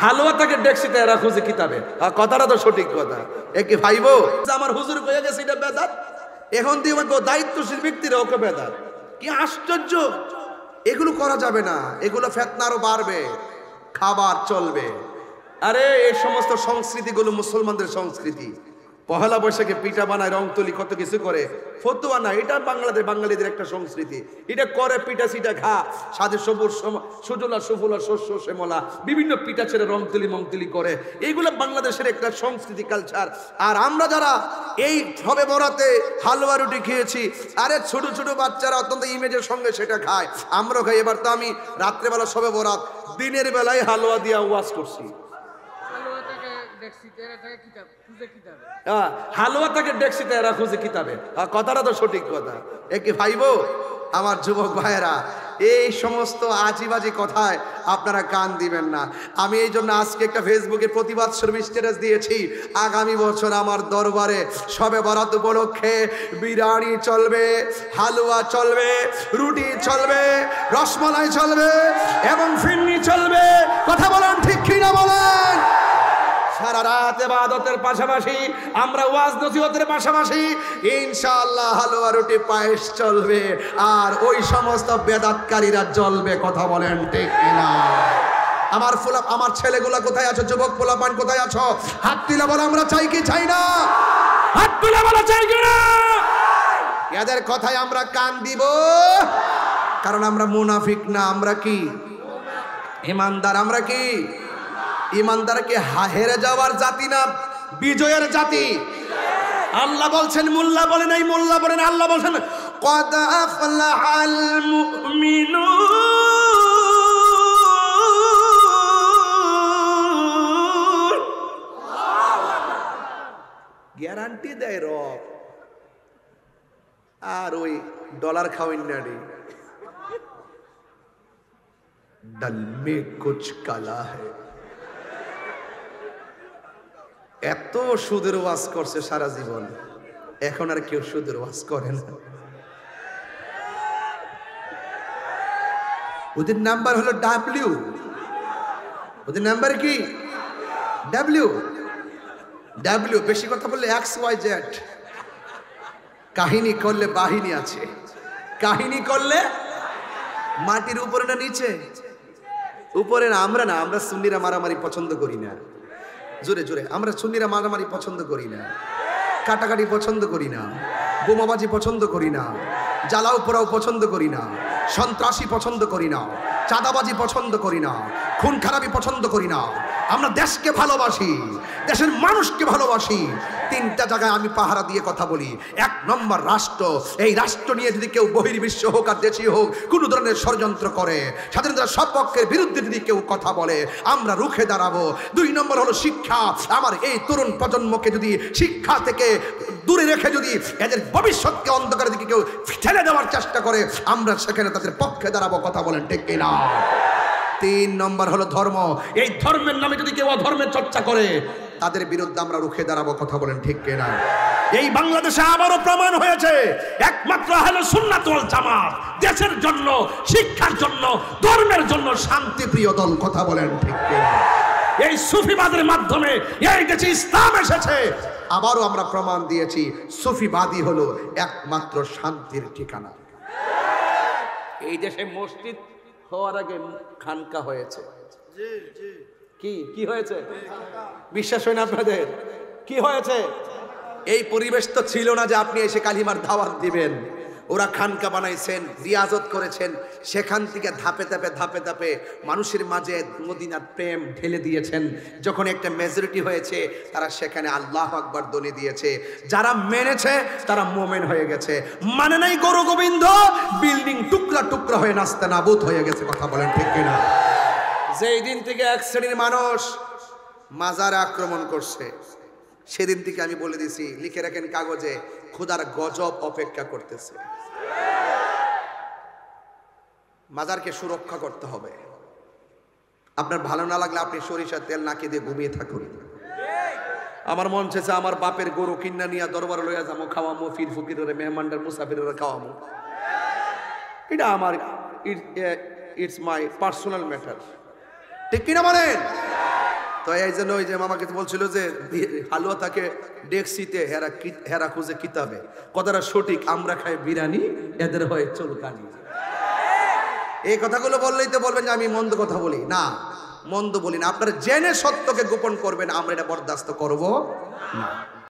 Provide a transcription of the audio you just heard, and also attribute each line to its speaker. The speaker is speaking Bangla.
Speaker 1: হালুয়া তাকে ডেক্সিতে এরা খুঁজে কিতাবে। কথাটা তো সঠিক কথা। একে ভাইবো আমার হুজুর কয়ে গেছে এটা বেদাত, এখন দিয়ে দায়িত্বশীল ব্যক্তিরা ওকে বেদাত। কি আশ্চর্য! এগুলো করা যাবে না, এগুলো ফিতনা আরো বাড়বে, খাবার চলবে। আরে এই সমস্ত সংস্কৃতিগুলো মুসলমানদের সংস্কৃতি। পহেলা বৈশাখে পিঠা বানায়, রং তুলি, কত কিছু করে, ফতুয়া না, এটা বাঙালিদের একটা সংস্কৃতি। এটা করে পিঠা সিটা খা, সাথে সবুজ সুজলা সুফলা শস্য শ্যামলা বিভিন্ন পিঠা ছেড়ে রং তুলি মং তুলি করে, এইগুলো বাংলাদেশের একটা সংস্কৃতি কালচার। আর আমরা যারা এই সবে বরাতে হালুয়া রুটি খেয়েছি, আরে ছোট ছোট বাচ্চারা অত্যন্ত ইমেজের সঙ্গে সেটা খায়, আমরাও খাই। এবার তো আমি রাত্রেবেলা সবে বরাত, দিনের বেলায় হালুয়া দিয়া ওয়াজ করছি। হালুয়া তাকে ডেক্সিতে এরা খুঁজে কিতাবে। কথাটা তো সঠিক কথা। একে ভাইবো আমার যুবক ভাইয়েরা, এই সমস্ত আজিবাজি কথায় আপনারা কান দিবেন না। আমি এই জন্য আজকে একটা ফেসবুকে প্রতিবাদ স্ট্যাটাস দিয়েছি, আগামী বছর আমার দরবারে সবে বরাত উপলক্ষে বিরিয়ানি চলবে, হালুয়া চলবে, রুটি চলবে, রসমালাই চলবে এবং ফিরনি চলবে। কথা বলেন ঠিক কিনা বলেন? সারা রাত ইবাদতের পাশাপাশি, আমরা ওয়াজ নসিহতের পাশাপাশি ইনশাআল্লাহ হালুয়া রুটি পায়েস চলবে, আর ওই সমস্ত বেদাতকারীরা জ্বলবে। কথা বলেন ঠিক কিনা? আমার ছেলেগুলা কোথায় আছো? যুবক পোলাপান কোথায় আছো? হাত তুলে বলো আমরা চাই কি চাই না? হাত তুলে বলো চাই কি না? এদের কথায় আমরা কান দিব, কারণ আমরা মুনাফিক না, আমরা কি ইমানদার। আমরা কি ইমানদারকে হেরে যাওয়ার জাতি না, বিজয়ের জাতি। আল্লাহ বলছেন, মোল্লা বলে নাই, মোল্লা বলেন, আল্লাহ বলছেন কদ আফলাহাল মুমিনুন। গ্যারান্টি দেয় রব। আর ওই ডলার খাওয়াই না রে, डल में कुछ काला है। এত সুদের ওয়াজ করছে সারা জীবন, এখন আর কেউ সুদের ওয়াজ করে না। ওদের নাম্বার হলো ডাব্লিউ। ওদের নাম্বার কি? ডাব্লিউ। ডাব্লিউ বেশি কথা বললে XYZ। কাহিনী করলে বাহিনী আছে, কাহিনী করলে মাটির উপরে না নিচে? উপরে না। আমরা সুন্নিরা মারামারি পছন্দ করি না। জোরে জোরে, আমরা সুন্নিরা মারামারি পছন্দ করি না, কাটাকাটি পছন্দ করি না, বোমাবাজি পছন্দ করি না, জ্বালাও পোড়াও পছন্দ করি না, সন্ত্রাসী পছন্দ করি না, চাঁদাবাজি পছন্দ করি না, খুন খারাপি পছন্দ করি না। আমরা দেশকে ভালোবাসি, দেশের মানুষকে ভালোবাসি। তিনটা জায়গায় আমি পাহারা দিয়ে কথা বলি। এক নম্বর রাষ্ট্র, এই রাষ্ট্র নিয়ে যদি কেউ বহির্বিশ্ব হোক আর দেশি হোক কোনো ধরনের ষড়যন্ত্র করে, স্বাধীনতার সপক্ষের বিরুদ্ধে যদি কেউ কথা বলে, আমরা রুখে দাঁড়াবো। দুই নম্বর হলো শিক্ষা। আমার এই তরুণ প্রজন্মকে যদি শিক্ষা থেকে দূরে রেখে যদি এদের ভবিষ্যৎকে অন্ধকারের দিকে কেউ ঠেলে দেওয়ার চেষ্টা করে, আমরা সেখানে তাদের পক্ষে দাঁড়াবো। কথা বলেন ঠিক কিনা? তিন নম্বর হলো ধর্ম। এই ধর্মের নামে যদি কেউ অধর্মের চর্চা করে, তাদের বিরুদ্ধে আমরা রুখে দাঁড়াবো। কথা বলেন ঠিক কিনা? এই বাংলাদেশে আবারও প্রমাণ হয়েছে একমাত্র আহলে সুন্নাত ওয়াল জামাত দেশের জন্য, শিক্ষার জন্য, ধর্মের জন্য শান্তিপ্রিয় দল। কথা বলেন ঠিক কিনা? এই সুফিবাদের মাধ্যমে এই দেশে ইসলাম এসেছে। আবারও আমরা প্রমাণ দিয়েছি সুফিবাদী হলো একমাত্র শান্তির ঠিকানা। এই দেশে মসজিদ হওয়ার আগে খানকা হয়েছে। কি হয়েছে? বিশ্বাস হয় না আপনাদের? কি হয়েছে? এই পরিবেশ তো ছিল না যে আপনি এসে কালিমার দাওয়াত দিবেন। ওরা খানকা বানাইছেন, রিয়াজত করেছেন, সেখান থেকে ধাপে ধাপে মানুষের মাঝে মদিনার প্রেম ঢেলে দিয়েছেন। যখন একটা মেজরিটি হয়েছে, তারা সেখানে আল্লাহু আকবার ধ্বনি দিয়েছে। যারা মেনেছে তারা মোমেন হয়ে গেছে, মানে নাই গরু গোবিন্দ, বিল্ডিং টুকরা টুকরা হয়ে নাস্তা নাবুদ হয়ে গেছে। কথা বলেন ঠিক কিনা? যেই দিন থেকে এক শ্রেণীর মানুষ মাজারে আক্রমণ করছে, সেদিন থেকে আমি বলে দিছি, লিখে রাখেন কাগজে, খোদার গজব অপেক্ষা করতেছে। মাজারকে সুরক্ষা করতে হবে। আপনার ভালো না লাগলে আপনি সরিষার তেল নাকি দিয়ে ঘুমিয়ে থাকুন। আমার মন চেয়েছে আমার বাপের গরু কিন্না নিয়ে দরবার লইয়া যাবো, খাওয়ামো, ফির ফকিরের মেহমানদের মুসাফিরের খাওয়ামো। এটা আমার ইটস মাই পার্সোনাল ম্যাটার। ঠিক কিনা বলেন? তো এই জন্য ওই যে মামাকে বলছিল যে হালুয়া থাকে ডেকসিতে হেরা খুঁজে কিতাবে, কথাটা সঠিক। আমরা খাই বিরিয়ানি, এদের হয় চুলকানি। এই কথাগুলো বললেই তো বলবেন যে আমি মন্দ কথা বলি না, মন্দ বলি না। আপনারা জেনে সত্যকে গোপন করবেন, আমরা এটা বরদাস্ত করব না।